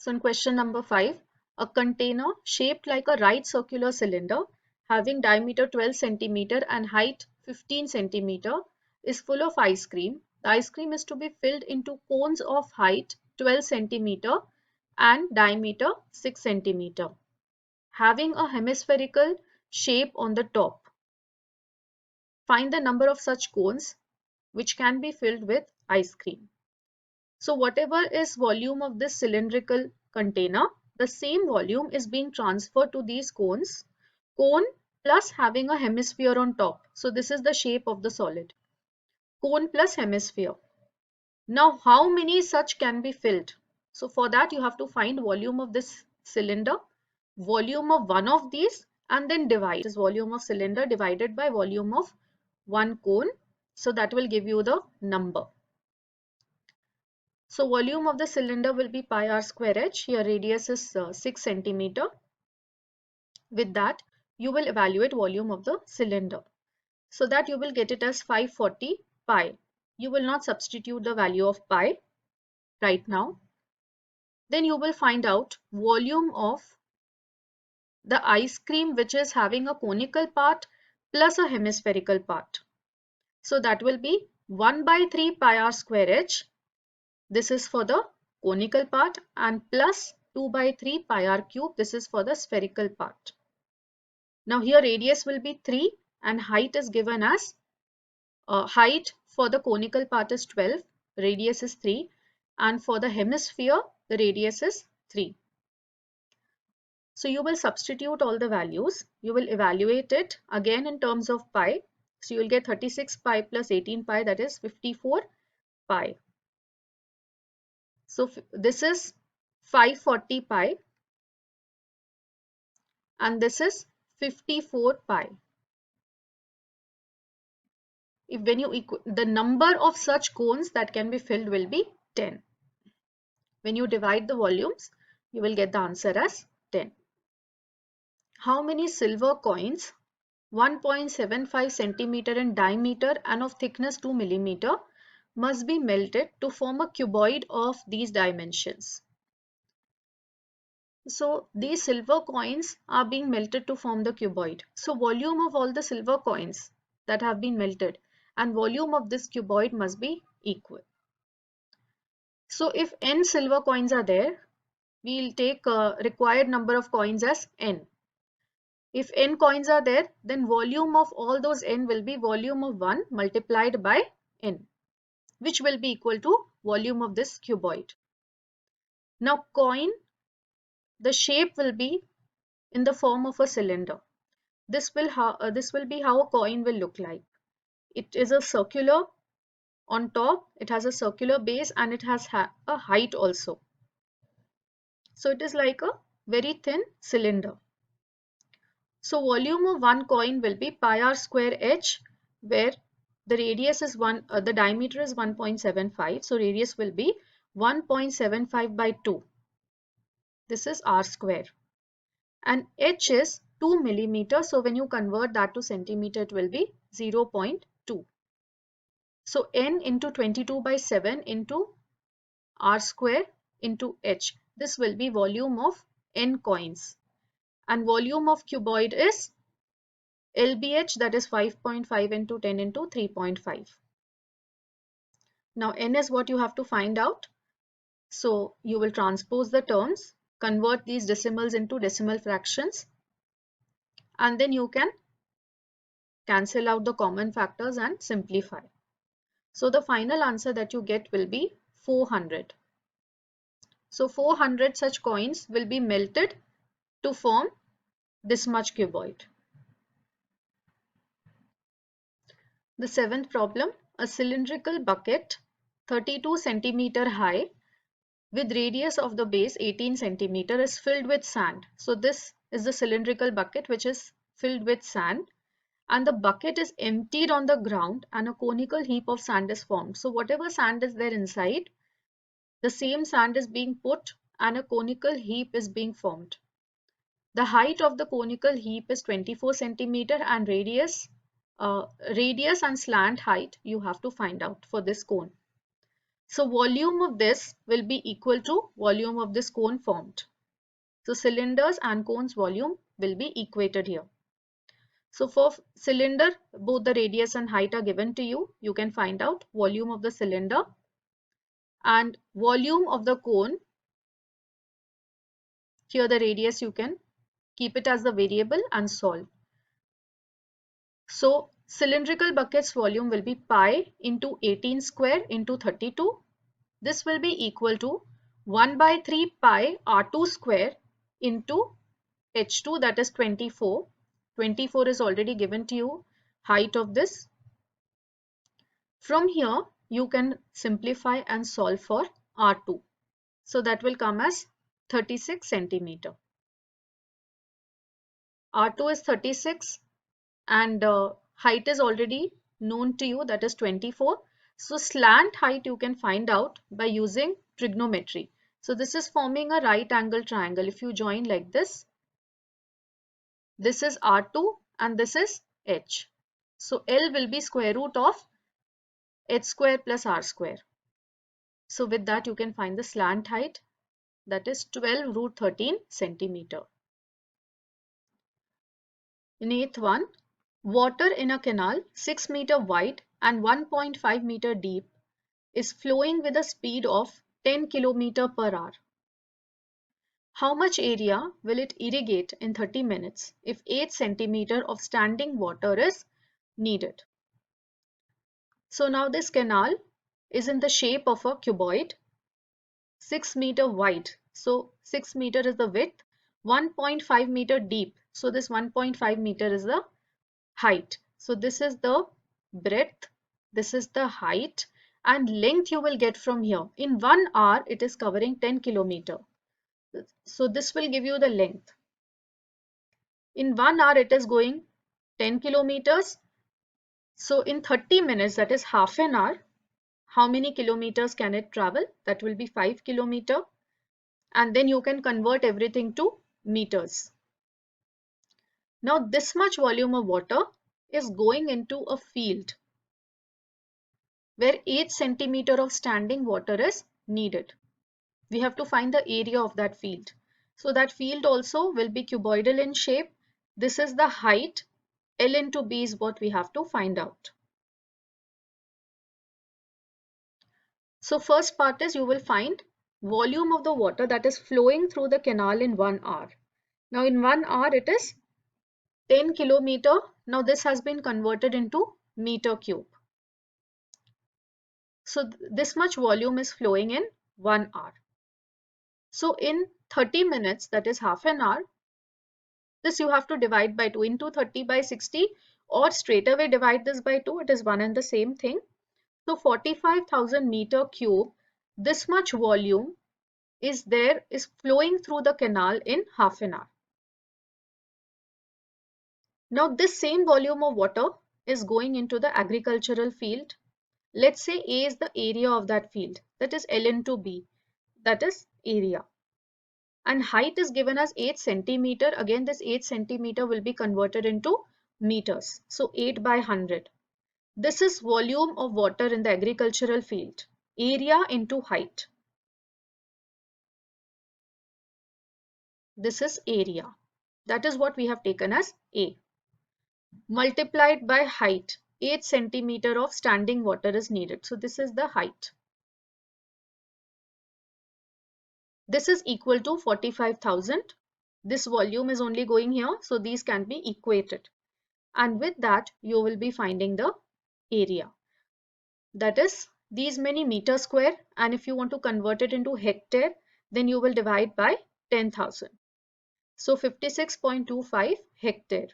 So in question number 5, a container shaped like a right circular cylinder having diameter 12 centimeter and height 15 centimeter is full of ice cream. The ice cream is to be filled into cones of height 12 centimeter and diameter 6 centimeter, having a hemispherical shape on the top. Find the number of such cones which can be filled with ice cream. So whatever is volume of this cylindrical container, the same volume is being transferred to these cones. Cone plus having a hemisphere on top. So this is the shape of the solid. Cone plus hemisphere. Now how many such can be filled? So for that you have to find volume of this cylinder, volume of one of these, and then divide. It is volume of cylinder divided by volume of one cone. So that will give you the number. So volume of the cylinder will be pi r square h. Here radius is 6 centimeter. With that, you will evaluate volume of the cylinder. So that you will get it as 540 pi. You will not substitute the value of pi right now. Then you will find out volume of the ice cream which is having a conical part plus a hemispherical part. So that will be 1 by 3 pi r square h. This is for the conical part, and plus 2 by 3 pi r cube. This is for the spherical part. Now here radius will be 3 and height is given as height for the conical part is 12, radius is 3, and for the hemisphere the radius is 3. So you will substitute all the values. You will evaluate it again in terms of pi. So you will get 36 pi plus 18 pi, that is 54 pi. So this is 540 pi and this is 54 pi. If when you the number of such cones that can be filled will be 10. When you divide the volumes, you will get the answer as 10. How many silver coins 1.75 centimeter in diameter and of thickness 2 millimeter must be melted to form a cuboid of these dimensions? So these silver coins are being melted to form the cuboid. So volume of all the silver coins that have been melted and volume of this cuboid must be equal. So if n silver coins are there, we will take required number of coins as n. If n coins are there, then volume of all those n will be volume of 1 multiplied by n, which will be equal to volume of this cuboid. Now coin, the shape will be in the form of a cylinder. This will be how a coin will look like. It is a circular on top, it has a circular base, and it has a height also. So it is like a very thin cylinder. So volume of one coin will be pi r square h, where the radius is the diameter is 1.75. So radius will be 1.75 by 2. This is r square. And h is 2 millimeter. So when you convert that to centimeter, it will be 0.2. So n into 22 by 7 into r square into h. This will be volume of n coins. And volume of cuboid is LBH, that is 5.5 into 10 into 3.5. Now n is what you have to find out. So you will transpose the terms, convert these decimals into decimal fractions, and then you can cancel out the common factors and simplify. So the final answer that you get will be 400. So 400 such coins will be melted to form this much cuboid. The seventh problem, a cylindrical bucket 32 centimeter high with radius of the base 18 centimeter is filled with sand. So this is the cylindrical bucket which is filled with sand, and the bucket is emptied on the ground and a conical heap of sand is formed. So whatever sand is there inside, the same sand is being put and a conical heap is being formed. The height of the conical heap is 24 centimeter and radius and slant height you have to find out for this cone. So volume of this will be equal to volume of this cone formed. So cylinders and cones volume will be equated here. So for cylinder, both the radius and height are given to you. You can find out volume of the cylinder and volume of the cone. Here the radius, you can keep it as the variable and solve. So cylindrical bucket's volume will be pi into 18 square into 32. This will be equal to 1 by 3 pi R2 square into H2, that is 24. 24 is already given to you, height of this. From here, you can simplify and solve for R2. So that will come as 36 centimeter. R2 is 36 and height is already known to you, that is 24. So slant height you can find out by using trigonometry. So this is forming a right angle triangle. If you join like this is R2 and this is H. So L will be square root of H square plus R square. So with that you can find the slant height, that is 12 root 13 centimeter. In 8th one, water in a canal 6 meter wide and 1.5 meter deep is flowing with a speed of 10 kilometer per hour. How much area will it irrigate in 30 minutes if 8 centimeter of standing water is needed? So now this canal is in the shape of a cuboid, 6 meter wide. So 6 meter is the width, 1.5 meter deep. So this 1.5 meter is the height. So this is the breadth, this is the height, and length you will get from here. In 1 hour, it is covering 10 kilometer. So this will give you the length. In 1 hour, it is going 10 kilometers. So in 30 minutes, that is half an hour, how many kilometers can it travel? That will be 5 kilometer. And then you can convert everything to meters. Now this much volume of water is going into a field where 8 centimeter of standing water is needed. We have to find the area of that field. So that field also will be cuboidal in shape. This is the height. L into B is what we have to find out. So first part is you will find volume of the water that is flowing through the canal in 1 hour. Now in 1 hour it is 10 kilometer. Now this has been converted into meter cube. So this much volume is flowing in 1 hour. So in 30 minutes, that is half an hour, this you have to divide by 2 into 30 by 60 or straight away divide this by 2. It is one and the same thing. So 45,000 meter cube, this much volume is flowing through the canal in half an hour. Now this same volume of water is going into the agricultural field. Let's say A is the area of that field, that is L into B, that is area. And height is given as 8 centimeter. Again, this 8 centimeter will be converted into meters. So 8 by 100. This is volume of water in the agricultural field. Area into height. This is area. That is what we have taken as A. Multiplied by height. 8 centimeter of standing water is needed. So this is the height. This is equal to 45,000. This volume is only going here. So these can be equated. And with that, you will be finding the area. That is these many meter square. And if you want to convert it into hectare, then you will divide by 10,000. So 56.25 hectare.